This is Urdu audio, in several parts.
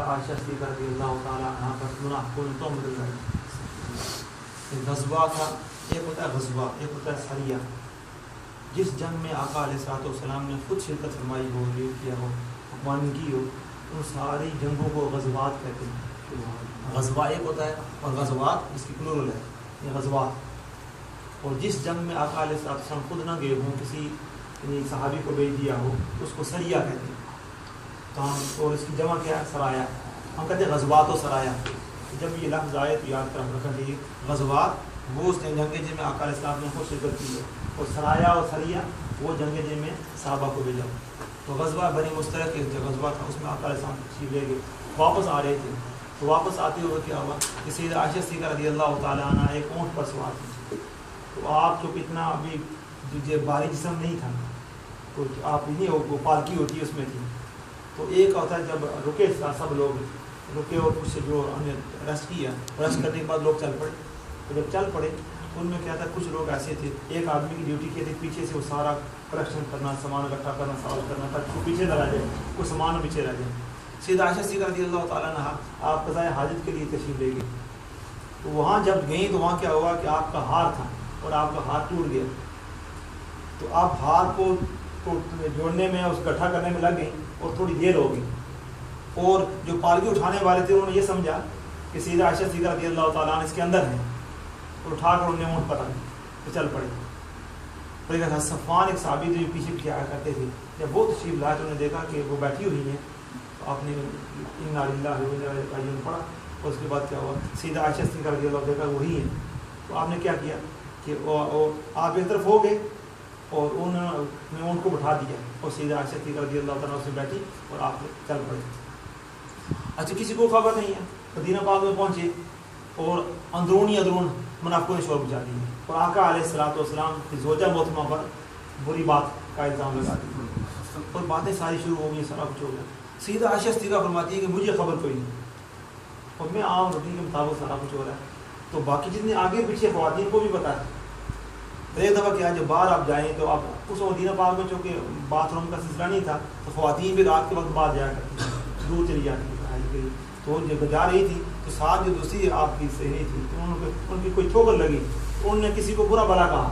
عائشہ صدیقہ رضی اللہ تعالیٰ عنہ پر منافقوں نے تہمت لگائی. غزوہ تھا، ایک ہوتا ہے غزوہ، ایک ہوتا ہے سریہ. جس جنگ میں آقا علیہ الصلوۃ والسلام نے خود شرکت فرمائی ہو، لیڈ کیا ہو، حکمرانی کی ہو، ان ساری جنگوں کو غزوات کہتے ہیں. غزوہ ایک ہوتا ہے اور غزوات اس کی پلورل ہے، یہ غزوات. اور جس جنگ میں آقا علیہ الصلوۃ والسلام خود نہ گئے ہوں، کسی صحابی کو بھیج دیا ہو، اس کو سریہ کہتے ہیں. تو ہم اور اس کی جمع کیا ہے؟ سرایا. ہم کہتے ہیں غزوات و سرایا. جب یہ لفظ آئے تو یاد کر رکھنا چاہیے، غزوات وہ اس جنگیں جن میں آقا علیہ السلام نے خود شرکت کی ہے، اور سرایا اور سریہ وہ جنگیں جن میں صحابہ کو بھیجا. تو غزوہ بنی مستلق ایک جو غزوہ تھا، اس میں آقا علیہ السلام تشریف لے گئے، واپس آ رہے تھے. تو واپس آتے ہوئے کیا ہوا کہ سیدہ عائشہ صدیقہ رضی اللہ تعالیٰ عنہ ایک اونٹ پر سوار تھی. تو آپ چونکہ اتنا ابھی بھاری جسم نہیں تھا، تو آپ نہیں وہ پالکی ہوتی ہے اس میں تھی. تو ایک ہوتا ہے جب رکے سب لوگ رکے اور کچھ جو ہم نے ریسٹ کیا، ریسٹ کرنے کے بعد لوگ چل پڑے. تو جب چل پڑے ان میں کیا تھا، کچھ لوگ ایسے تھے، ایک آدمی کی ڈیوٹی کیا تھی پیچھے سے وہ سارا کلیکشن کرنا، سامان اکٹھا کرنا، سوال کرنا تاکہ وہ پیچھے نہ رہ جائے، کوئی سامان پیچھے رہ جائے. سیدہ عائشہ صدیقہ رضی اللہ تعالیٰ عنہ آپ قضائے حاجت کے لیے تشریف لے گئی. تو وہاں جب گئیں تو وہاں کیا ہوا کہ آپ کا ہار تھا اور آپ کا ہاتھ ٹوٹ گیا. تو آپ ہار کو جوڑنے میں، اس گٹھا کرنے میں لگ گئیں اور تھوڑی دیر ہو گئی. اور جو پالکی اٹھانے والے تھے انہوں نے یہ سمجھا کہ سیدہ عائشہ صدیقہ رضی اللہ تعالیٰ عنہ اس کے اندر ہیں، اور اٹھا کر انہوں نے اونٹ پکڑا تو چل پڑے. تو صفوان ایک صحابی جو پیچھے پیچھے آیا کرتے تھے، جب وہ تشریف لائے تو انہوں نے دیکھا کہ وہ بیٹھی ہوئی ہیں. تو آپ نے انا للہ و انا الیہ راجعون پڑھا. اور اس کے بعد کیا ہوا، سیدہ عائشہ صدیقہ رضی اللہ دیکھا وہی ہیں. تو آپ نے کیا کیا کہ آپ ایک طرف ہو گئے اور انہوں نے اونٹ کو بٹھا دیا، اور سیدہ عائشہ صدیقہ رضی اللہ تعالیٰ سے بیٹھی اور آپ چل پڑے. اچھا کسی کو خبر نہیں ہے. مدینہ پاک میں پہنچے اور اندرون منافقوں نے شور مچا دیا، اور آقا علیہ الصلوۃ والسلام کی زوجہ محترمہ پر بری بات کا الزام لگا دیا، اور باتیں ساری شروع ہو گئی، سارا کچھ ہو گیا. سیدہ عائشہ صدیقہ فرماتی ہے کہ مجھے خبر کوئی نہیں، اور میں عام روٹین کے مطابق سارا کچھ ہو رہا ہے. تو باقی جتنے آگے پیچھے خواتین کو بھی پتا ہے. تو ایک دفعہ کیا، جب باہر آپ جائیں تو آپ اس مدینہ پاک میں چونکہ باتھ روم کا سلسلہ نہیں تھا، تو خواتین بھی رات کے وقت باہر جایا کرتی تھیں، دور چلی جاتی تھی. تو جب جا رہی تھی تو ساتھ جو دوسری آپ کی سہیلی تھی، تو ان کی کوئی ٹھوکر لگی، انہوں نے کسی کو برا بھلا کہا.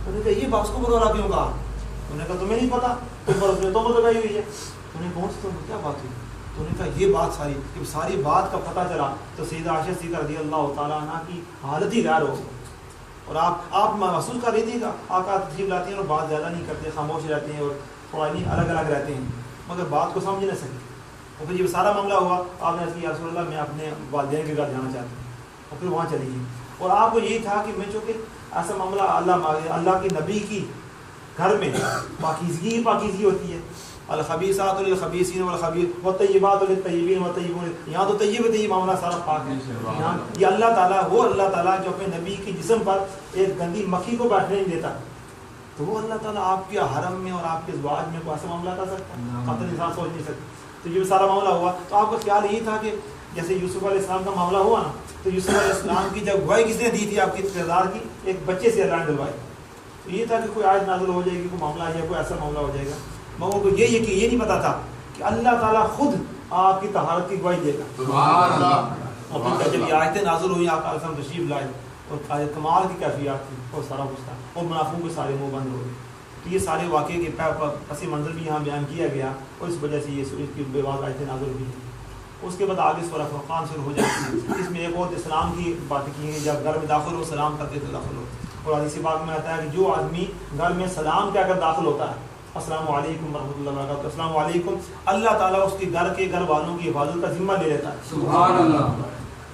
انہوں نے کہا یہ باس کو برا بھلا کیوں کہا؟ انہوں نے کہا تمہیں نہیں پتا، تم پر اس نے تہمت لگائی ہوئی ہے. انہوں نے کون سی تہمت، کیا بات ہوئی؟ تو انہوں نے کہا یہ بات ساری، جب ساری بات کا پتہ چلا تو سیدہ عائشہ صدیقہ رضی اللہ تعالیٰ عنہ کی حالت ہی غیر ہو گئی. اور آپ محسوس کر رہی تھی کہ آقا تشریف لاتے ہیں اور بات زیادہ نہیں کرتے، خاموش رہتے ہیں اور تھوڑا نہیں الگ الگ رہتے ہیں، مگر بات کو سمجھ نہ سکے. اور پھر جب سارا معاملہ ہوا، آپ نے کہا یا رسول اللہ میں اپنے والدین کے گھر جانا چاہتا ہوں، اور پھر وہاں چلی گئی. اور آپ کو یہی تھا کہ میں چونکہ ایسا معاملہ اللہ کے نبی کی گھر میں پاکیزگی ہوتی ہے، الخبیثات للخبیثین والطیبات للطیبین والطیبون. یہاں تو طیب معاملہ سارا پاک ہے. یہاں یہ اللہ تعالیٰ، وہ اللہ تعالیٰ جو اپنے نبی کے جسم پر ایک گندی مکھی کو بیٹھنے نہیں دیتا، تو وہ اللہ تعالیٰ آپ کے حرم میں اور آپ کے ازواج میں کوئی ایسا معاملہ کر سکتا ہے؟ قطع انسان سوچ نہیں سکتا. تو یہ سارا معاملہ ہوا تو آپ کا خیال یہی تھا کہ جیسے یوسف علیہ السلام کا معاملہ ہوا نا، تو یوسف علیہ السلام کی جب گواہی کس نے دی تھی آپ کی کردار کی، ایک بچے سے اللہ نے دلوائی. تو یہ تھا کہ کوئی آیت نازل ہو جائے گی، کوئی معاملہ یا کوئی ایسا معاملہ ہو جائے گا، مگر کو یہ نہیں پتا تھا کہ اللہ تعالیٰ خود آپ کی طہارت کی گواہی دے گا. سبحان اللہ. اور پھر جب یہ آیتیں نازل ہوئی، آقا علیہ السلام تشریف لائے اور کمال کی کیفیات تھی اور سارا کچھ تھا، اور منافقوں کے سارے منہ بند ہو گئے. تو یہ سارے واقعے کے پس منظر بھی یہاں بیان کیا گیا، اور اس وجہ سے یہ سورہ کی بے باک آیتیں نازل ہوئی ہیں. اس کے بعد آگے سورہ فرقان شروع ہو جاتی ہے. اس میں ایک اور اسلام کی باتیں کی ہیں، جب گھر میں داخل ہو سلام کرتے تو داخل ہو. اور حدیث پاک میں آتا ہے کہ جو آدمی گھر میں سلام کہہ کر داخل ہوتا ہے، السلام علیکم ورحمۃ اللہ وبرکاتہ، السلام علیکم، اللہ تعالیٰ اس کے گھر والوں کی حفاظت کا ذمہ لے لیتا ہے. سبحان اللہ.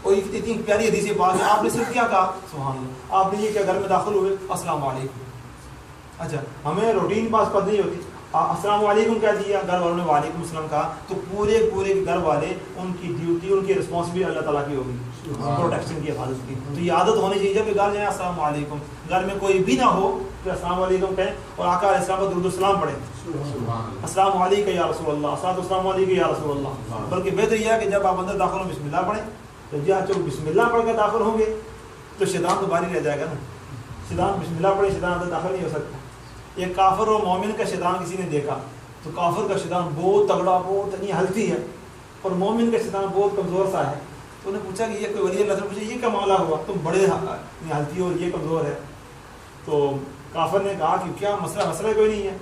اور اتنی پیاری حدیث پاک ہے، آپ نے صرف کیا کہا سبحان اللہ، آپ نے یہ کیا گھر میں داخل ہوئے السلام علیکم. اچھا ہمیں روٹین پاس پتہ نہیں ہوتی، السلام علیکم کہہ دیا، گھر والوں نے وعلیکم السلام کہا، تو پورے گھر والے ان کی ڈیوٹی، ان کی رسپانسبلٹی اللہ تعالیٰ کی ہوگی، پروٹیکشن کی، حفاظت کی. تو یہ عادت ہونی چاہیے جب کہ گھر جائیں السلام علیکم، گھر میں کوئی بھی نہ ہو تو السلام علیکم کہیں اور آقا علیہ السلام کو درود السلام پڑھیں، السلام علیکم یا رسول اللہ، السلام علیکم یا رسول اللہ. بلکہ بہتر یہ ہے کہ جب آپ اندر داخل ہوں بسم اللہ پڑھیں. تو جب بسم اللہ پڑھ کر داخل ہوں گے تو شیطان تو باہر رہ جائے گا نا. شیطان بسم اللہ پڑھے، شیطان اندر داخل نہیں ہو سکتا. ایک کافر اور مومن کا شیطان کسی نے دیکھا تو کافر کا شیطان بہت تگڑا، بہت نہیں ہلتی ہے، اور مومن کا استطاعت بہت کمزور سا ہے. تو انہوں نے پوچھا کہ یہ کوئی ولی اللہ سے پوچھا یہ کیا معاملہ ہوا, تم بڑے حالتی ہو, یہ کمزور ہے. تو کافر نے کہا کہ کیا مسئلہ کوئی نہیں ہے,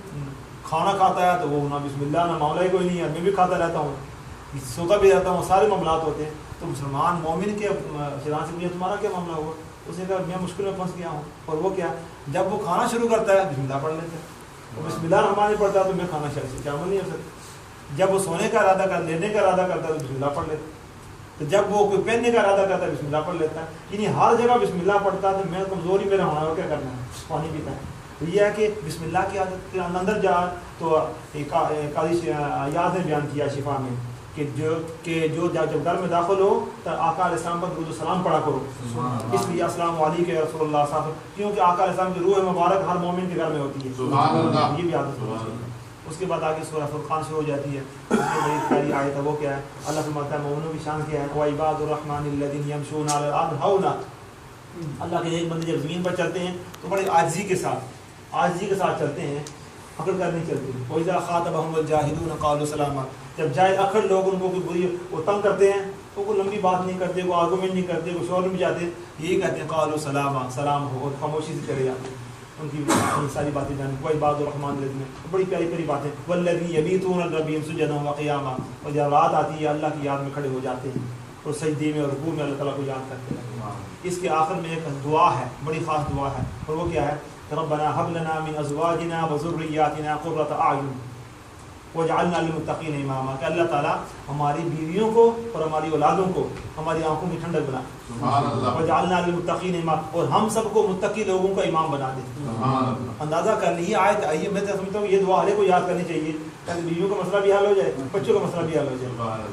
کھانا کھاتا ہے تو وہ نہ بسم اللہ نہ معاملہ ہی کوئی نہیں ہے, میں بھی کھاتا رہتا ہوں, سوتا بھی رہتا ہوں, سارے معاملات ہوتے ہیں. تو مسلمان مومن کے شیطان سے پوچھا تمہارا کیا معاملہ ہوا؟ اس نے کہا میں مشکل میں پھنس گیا ہوں. اور وہ کیا, جب وہ کھانا شروع کرتا ہے بسم اللہ پڑھ لیتا ہے, وہ بسم اللہ الرحمن پڑھتا ہے تو میں کھانا شامل نہیں ہو سکتا. جب وہ سونے کا ارادہ کر لینے کا ارادہ کرتا ہے تو بسم اللہ پڑھ لیتا ہے. تو جب وہ کوئی پہننے کا ارادہ کرتا ہے بسم اللہ پڑھ لیتا ہے. یعنی ہر جگہ بسم اللہ پڑھتا ہے. تو میں کمزوری میرا ہونا ہے, کیا کرنا ہے, پانی پیتا ہے. تو یہ ہے کہ بسم اللہ کی عادت کے اندر جا. تو قاضی یاد نے بیان کیا شفا میں کہ جو جب گھر میں داخل ہو تو آقا علیہ السلام پر درود و سلام پڑھا کرو. اس لیے السلام علیکم یا رسول اللہ صاحب, کیونکہ آقا علیہ السلام کی روح مبارک ہر مومن کے گھر میں ہوتی ہے. یہ بھی عادت ہوتی ہے. اس کے بعد آگے سورہ فرقان شروع ہو جاتی ہے. اس میں بڑی پیاری آیت ہے, وہ کیا ہے, اللہ فرماتا ہے مومنوں کی شان کیا ہے, وعباد الرحمن الذین یمشون علی الارض ہونا. اللہ کے ایک بندے جب زمین پر چلتے ہیں تو بڑے عاجزی کے ساتھ چلتے ہیں, اکڑ کر نہیں چلتے. وَإِذَا خَاطَبَهُمُ الْجَاهِلُونَ قَالُوا سَلَامًا. جب جائے اکڑ لوگ ان کو کوئی بری وہ تنگ کرتے ہیں تو کوئی لمبی بات نہیں کرتے, کوئی آرگومنٹ نہیں کرتے, کوئی شور میں جاتے, یہی کہتے ہیں قالوا سلاما, سلام ہو, اور خاموشی سے چلے جاتے ہیں. ان کی ساری باتیں جانیں. کوئی عباد الرحمن الذین, بڑی پیاری پیاری باتیں. والذین یبیتون لربہم سجدا وقیاما. اور جب رات آتی ہے اللہ کی یاد میں کھڑے ہو جاتے ہیں اور سجدے میں اور رکوع میں اللہ تعالیٰ کو یاد کرتے ہیں. اس کے آخر میں ایک دعا ہے, بڑی خاص دعا ہے, اور وہ کیا ہے, ربنا هب لنا من ازواجنا وذرياتنا قرة اعین وجعلنا للمتقین اماما. کہ اللہ تعالیٰ ہماری بیویوں کو اور ہماری اولادوں کو ہماری آنکھوں کی ٹھنڈک بنا. وجعلنا للمتقین اماما, اور ہم سب کو متقی لوگوں کا امام بنا دے. اندازہ کر لیجیے آیت آئیے, میں تو سمجھتا ہوں یہ دعا ہر کو یاد کرنی چاہیے تاکہ بیویوں کا مسئلہ بھی حل ہو جائے, بچوں کا مسئلہ بھی حل ہو جائے.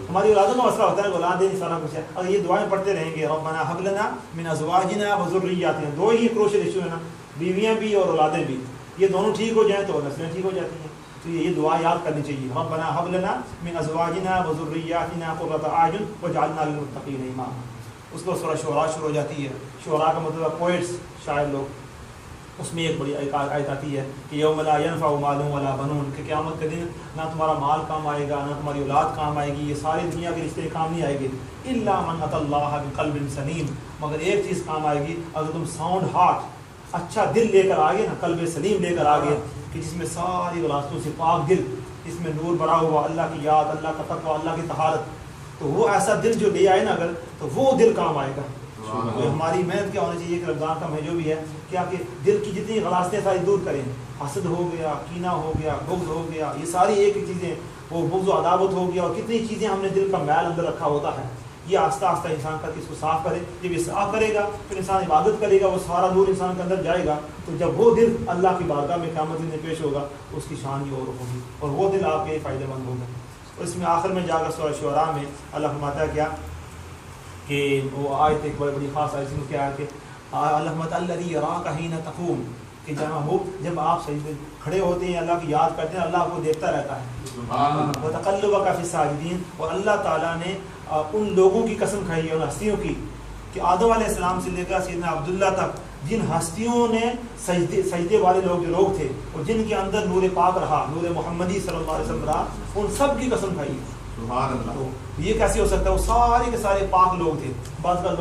ہماری اولادوں کا مسئلہ ہوتا ہے, اولادیں سارا کچھ ہے. اگر یہ دعائیں پڑھتے رہیں گے, ربنا هب لنا من ازواجنا وذرياتنا, دو ہی کروشل ایشو ہے نا, بیویاں بھی اور اولادیں بھی, یہ دونوں ٹھیک ہو جائیں تو نسلیں ٹھیک ہو جاتی ہیں. تو یہ دعا یاد کرنی چاہیے, ربنا هب لنا من ازواجنا وذرياتنا قرة اعین وجعلنا للمتقین اماما. اس کو سورہ شعراء شروع ہو جاتی ہے. شعراء کا مطلب پوئٹس, شاعر لوگ. اس میں ایک بڑی آیت آتی ہے کہ یوم لا ینفع مال ولا بنون, کہ قیامت کے دن نہ تمہارا مال کام آئے گا, نہ تمہاری اولاد کام آئے گی, یہ ساری دنیا کے رشتے کام نہیں آئے گی. الا من اتى اللہ بقلب سلیم, مگر ایک چیز کام آئے گی, اگر تم ساؤنڈ ہارٹ, اچھا دل لے کر آگے نا, قلب سلیم لے کر آگے, کہ جس میں ساری غلاستوں سے پاک دل, جس میں نور بھرا ہوا, اللہ کی یاد, اللہ کا تقویٰ, اللہ کی طہارت. تو وہ ایسا دل جو لے آئے نا اگر, تو وہ دل کام آئے گا. تو ہماری محنت کیا ہونی چاہیے کہ رمضان کا مہینہ جو بھی ہے, کیا کہ دل کی جتنی غلاستیں ساری دور کریں. حسد ہو گیا, کینہ ہو گیا, بغض ہو گیا, یہ ساری ایک ہی چیزیں, وہ بغض و عداوت ہو گیا, اور کتنی چیزیں ہم نے دل کا میل اندر رکھا ہوتا ہے. یہ آہستہ آہستہ انسان کر کے اس کو صاف کرے. جب یہ صاف کرے گا پھر انسان عبادت کرے گا, وہ سارا نور انسان کے اندر جائے گا. تو جب وہ دل اللہ کی بارگاہ میں قیامت میں پیش ہوگا اس کی شان ہی اور ہوگی, اور وہ دل آپ کے فائدہ مند ہوگا. اور اس میں آخر میں جا کر سورہ شعراء میں اللہ فرماتا ہے کیا, کہ وہ آیت ایک بڑی خاص آیت میں کیا ہے کہ اللہ فرماتا ہے الذی یراک حین تقوم, کہ جب آپ صحیح کھڑے ہوتے ہیں اللہ کی یاد کرتے ہیں, اللہ آپ کو دیکھتا رہتا ہے. وتقلبک فی الساجدین, اور اللہ تعالیٰ نے ان لوگوں کی قسم کھائی ہے, ان ہستیوں کی, کہ آدم علیہ السلام سے لے کر سیدنا عبداللہ تک جن ہستیوں نے سجدے والے لوگ تھے, اور جن کے اندر نور پاک رہا, نور محمدی صلی اللہ علیہ وسلم رہا, ان سب کی قسم کھائی ہے. تو یہ کیسے ہو سکتا ہے, وہ سارے کے سارے پاک لوگ تھے. بعض کا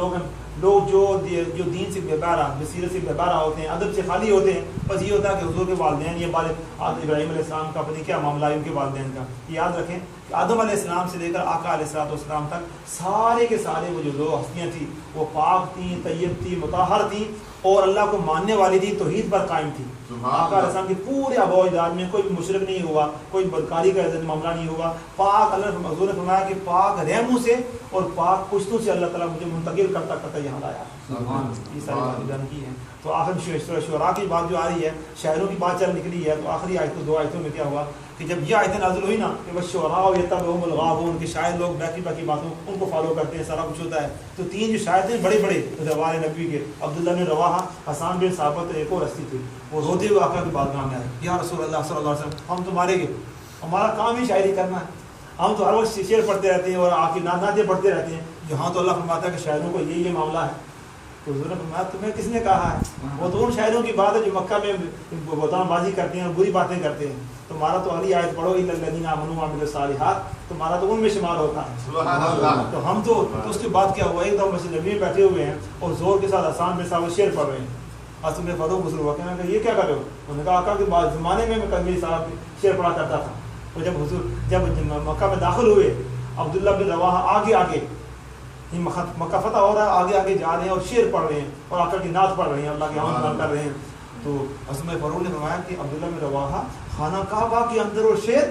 لوگ جو دین سے بےبارہ, بصیرت سے بےبارہ ہوتے ہیں, ادب سے خالی ہوتے ہیں, بس یہ ہوتا ہے کہ حضور کے والدین, یہ ابراہیم علیہ السلام کا پتہ کیا معاملہ ہے ان کے والدین کا. یاد رکھیں کہ آدم علیہ السلام سے لے کر آقا علیہ السلام تک سارے کے سارے وہ جو دو ہستیاں تھیں وہ پاک تھیں, طیب تھیں, مطہر تھیں, اور اللہ کو ماننے والی تھی, توحید پر قائم تھی. آقا علیہ السلام کے پورے آباء و اجداد میں کوئی مشرک نہیں ہوا, کوئی بدکاری کا معاملہ نہیں ہوا. پاک اللہ حضور نے فرمایا کہ پاک رحموں سے اور پاک پشتوں سے اللہ تعالیٰ مجھے منتقل کرتا کرتا یہاں لایا. یہ ساری باتیں بیان کی ہیں. تو آخر شعراء کی بات جو آ رہی ہے, شاعروں کی بات چل نکلی ہے, تو آخری آیتوں, دو آیتوں میں کیا ہوا کہ جب یہ آیتیں نازل ہوئی نا کہ والشعراء یتبعہم الغاوون, کے شاعر لوگ باقی باتوں ان کو فالو کرتے ہیں, سارا کچھ ہوتا ہے. تو تین جو شاعر تھے بڑے بڑے روائے نبی کے, عبداللہ بن رواحہ, حسان بن ثابت, ایک اور ہستی تھی, وہ روتے ہوئے آقا کی بارگاہ میں آئے, یا رسول اللہ صلی اللہ علیہ وسلم, ہم تمہارے گے, ہمارا کام ہی شاعری کرنا ہے, ہم تو ہر وقت شعر پڑھتے رہتے ہیں اور آپ کی نعتیں پڑھتے رہتے ہیں. جہاں تو اللہ فرماتا ہے کہ شاعروں کو یہ معاملہ ہے, تو حضور نے فرمایا تمہیں کس نے کہا ہے؟ وہ تو ان شاعروں کی بات ہے جو مکہ میں بہتان بازی کرتے ہیں اور بری باتیں کرتے ہیں. تمہارا تو اگلی آیت پڑھو الا الذین آمنوا وعملوا الصالحات، تمہارا تو ان میں شمار ہوتا ہے. سبحان اللہ. تو ہم تو اس کے بعد کیا ہوا، ایک دم مسجد نبی میں بیٹھے ہوئے ہیں اور زور کے ساتھ آسان میں صاحب شعر پڑھ رہے ہیں. اصل میں فاروق گزر ہوا کہنا کہ یہ کیا کر رہے ہو؟ انہوں نے کہا آقا کے بعد زمانے میں کلمی صاحب شعر پڑھا کرتا تھا. تو جب حضور جب مکہ میں داخل ہوئے، عبداللہ بن رواحہ آگے مکہ فتح ہو رہا ہے، آگے آگے جا رہے ہیں اور شعر پڑھ رہے ہیں اور آقا کی نعت پڑھ رہے ہیں، اللہ کی حمد بیان کر رہے ہیں. تو حضرت فاروق نے فرمایا کہ عبداللہ بن رواحہ خانہ کعبہ کے اندر اور شعر.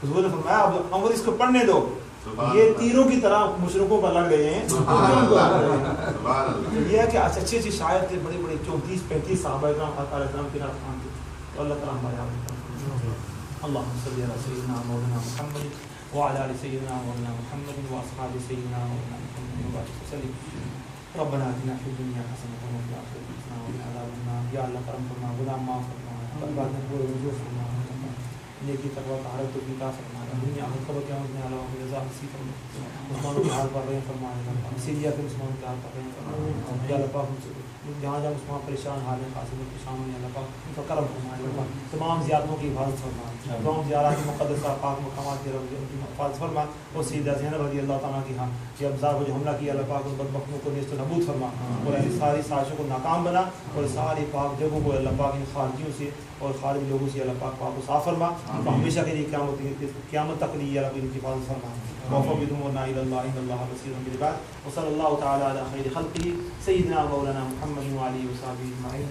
حضور نے فرمایا اب عمر اس کو پڑھنے دو، یہ تیروں کی طرح مشرکوں پر لگ رہے ہیں. یہ ہے کہ اچھی اچھی شاعر تھے، بڑے بڑے 34-35 صحابہ کرام آقا علیہ السلام کے نام تھے. تو اللہ تعالیٰ ہمارے آپ اللهم صل على سيدنا مولانا محمد وعلى ال سيدنا مولانا محمد واصحاب سيدنا مولانا محمد وبارك وسلم. ربنا اتنا في الدنيا حسنه وفي الاخره حسنه وقنا عذاب النار. یا اللہ کرم فرما، گناہ معاف فرما، برباد نہ کرو، رجوع فرما، نیکی تقوی طہارت و عطا فرما. دنیا اور قبر قیامت میں اللہ کی رضا نصیب فرما. مسلمانوں کے حال پر رحم فرما، سیریا کے مسلمانوں کے حال پر رحم فرما. یا اللہ پاک جہاں جہاں مسلمان پریشان حال ہیں، خاص طور پریشان ہونے، اللہ پاک ان کا کرم فرما. تمام زیارتوں کی حفاظت فرما، تمام زیارات مقدسہ پاک مقامات کی حفاظت فرما. اور سیدہ زینب رضی اللہ تعالیٰ کی ہاں یہ ابزار کو جو حملہ کیا، اللہ پاک ان بدبختوں کو نیست و نابود فرما اور ایسی ساری سازشوں کو ناکام بنا اور ساری پاک جگہوں کو اللہ پاک ان خارجیوں سے اور خارجی لوگوں سے اللہ پاک کو صاف فرما. ہمیشہ کے لیے قیامت تک لیے اللہ ان کی حفاظت فرما. وفقدهم الى الله ان الله بصير بالعباد. وصلى الله تعالى على خير خلقه سيدنا مولانا محمد وعلى اله وصحبه اجمعين.